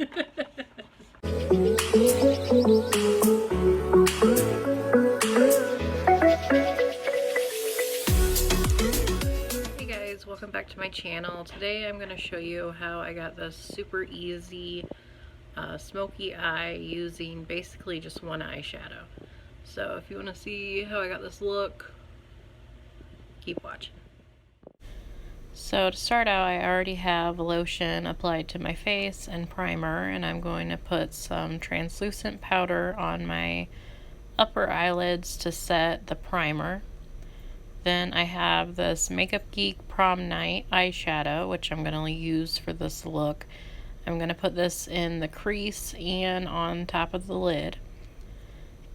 Hey guys, welcome back to my channel. Today I'm going to show you how I got this super easy smoky eye using basically just one eyeshadow. So if you want to see how I got this look, keep watching. So to start out, I already have lotion applied to my face and primer, and I'm going to put some translucent powder on my upper eyelids to set the primer. Then I have this Makeup Geek Prom Night eyeshadow, which I'm going to use for this look. I'm going to put this in the crease and on top of the lid.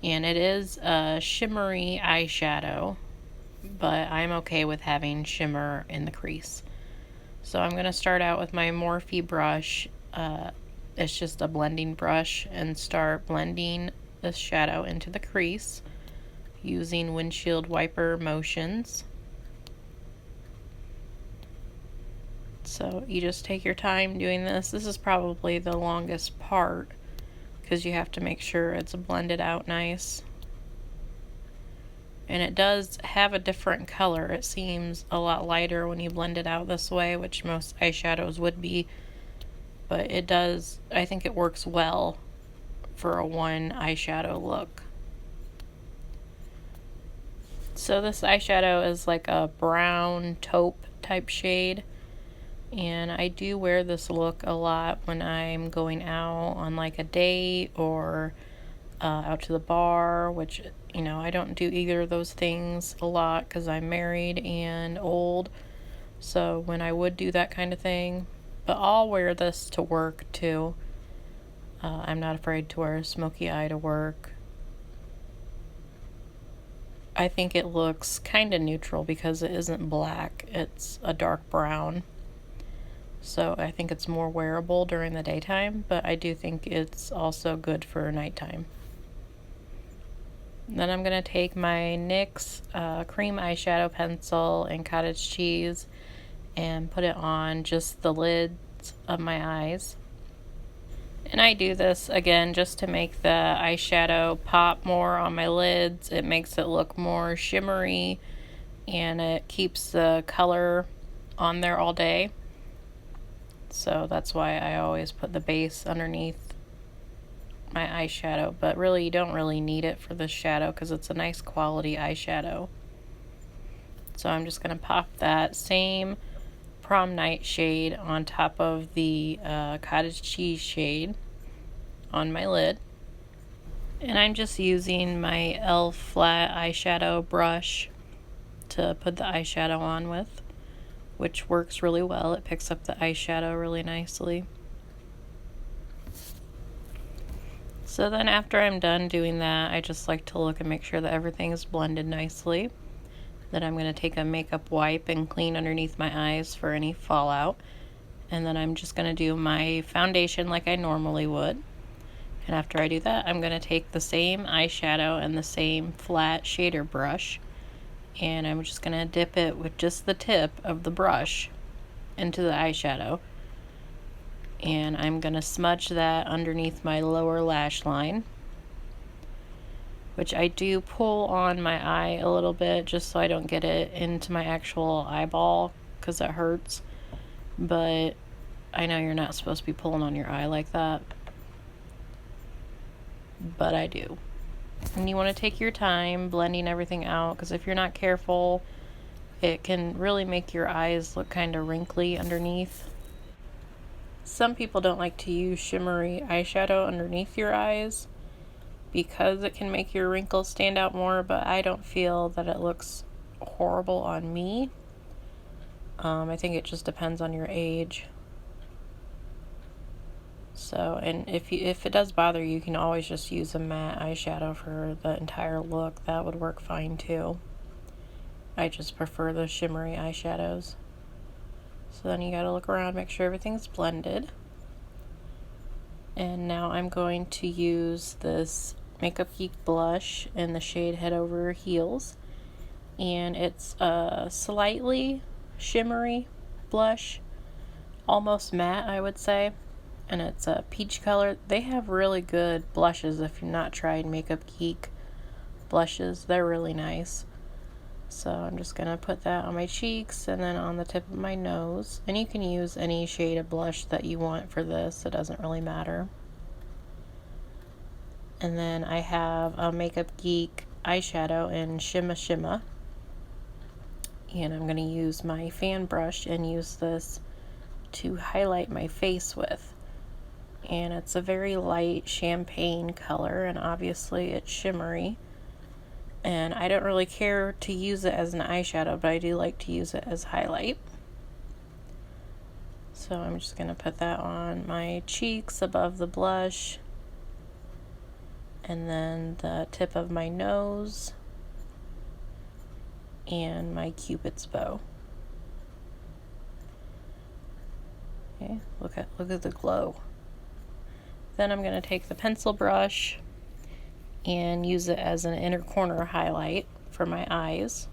And it is a shimmery eyeshadow, but I'm okay with having shimmer in the crease. So I'm going to start out with my Morphe brush. It's just a blending brush, and start blending the shadow into the crease using windshield wiper motions. So you just take your time doing this. This is probably the longest part because you have to make sure it's blended out nice. And it does have a different color. It seems a lot lighter when you blend it out this way, which most eyeshadows would be. But it does, I think it works well for a one eyeshadow look. So this eyeshadow is like a brown taupe type shade. And I do wear this look a lot when I'm going out on like a date or out to the bar, which, you know, I don't do either of those things a lot because I'm married and old. So when I would do that kind of thing, but I'll wear this to work too. I'm not afraid to wear a smoky eye to work. I think it looks kind of neutral because it isn't black, it's a dark brown. So I think it's more wearable during the daytime, but I do think it's also good for nighttime. Then I'm going to take my NYX cream eyeshadow pencil and cottage cheese and put it on just the lids of my eyes. And I do this again just to make the eyeshadow pop more on my lids. It makes it look more shimmery and it keeps the color on there all day. So that's why I always put the base underneath my eyeshadow, but really you don't really need it for this shadow because it's a nice quality eyeshadow. So I'm just going to pop that same Prom Night shade on top of the cottage cheese shade on my lid. And I'm just using my e.l.f. flat eyeshadow brush to put the eyeshadow on with, which works really well. It picks up the eyeshadow really nicely. So then after I'm done doing that, I just like to look and make sure that everything is blended nicely. Then I'm going to take a makeup wipe and clean underneath my eyes for any fallout. And then I'm just going to do my foundation like I normally would. And after I do that, I'm going to take the same eyeshadow and the same flat shader brush, and I'm just going to dip it with just the tip of the brush into the eyeshadow. And I'm going to smudge that underneath my lower lash line, which I do pull on my eye a little bit just so I don't get it into my actual eyeball because it hurts. But I know you're not supposed to be pulling on your eye like that, but I do. And you want to take your time blending everything out because if you're not careful, it can really make your eyes look kind of wrinkly underneath. Some people don't like to use shimmery eyeshadow underneath your eyes because it can make your wrinkles stand out more, but I don't feel that it looks horrible on me. I think it just depends on your age. So, and if it does bother you, you can always just use a matte eyeshadow for the entire look. That would work fine too. I just prefer the shimmery eyeshadows. So then you gotta look around, make sure everything's blended. And now I'm going to use this Makeup Geek blush in the shade Head Over Heels. And it's a slightly shimmery blush, almost matte, I would say. and it's a peach color. They have really good blushes if you've not tried Makeup Geek blushes. They're really nice. So I'm just going to put that on my cheeks and then on the tip of my nose. And you can use any shade of blush that you want for this. It doesn't really matter. And then I have a Makeup Geek eyeshadow in Shimma Shimma. And I'm going to use my fan brush and use this to highlight my face with. And it's a very light champagne color, and obviously it's shimmery. And I don't really care to use it as an eyeshadow, but I do like to use it as highlight. So I'm just going to put that on my cheeks above the blush, and then the tip of my nose, and my Cupid's bow. Okay, look at the glow. Then I'm going to take the pencil brush and use it as an inner corner highlight for my eyes.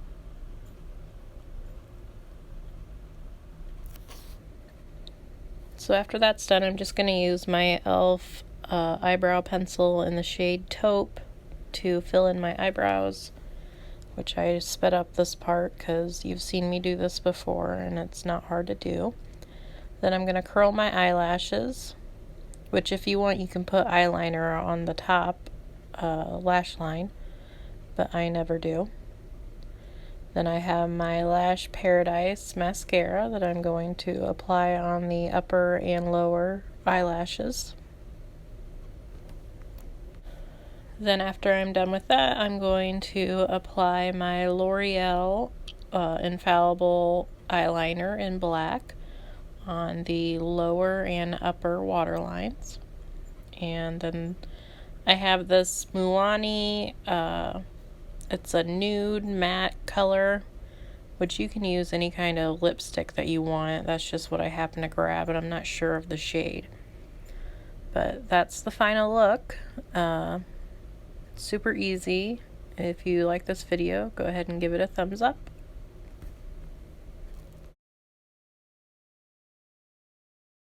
So after that's done, I'm just going to use my e.l.f. eyebrow pencil in the shade Taupe to fill in my eyebrows, which I sped up this part because you've seen me do this before and it's not hard to do. Then I'm going to curl my eyelashes, which if you want you can put eyeliner on the top lash line, but I never do. Then I have my Lash Paradise mascara that I'm going to apply on the upper and lower eyelashes. Then after I'm done with that, I'm going to apply my L'Oreal Infallible eyeliner in black on the lower and upper waterlines. And then I have this Milani, it's a nude matte color, which you can use any kind of lipstick that you want. That's just what I happen to grab, and I'm not sure of the shade. But that's the final look. Super easy. If you like this video, go ahead and give it a thumbs up.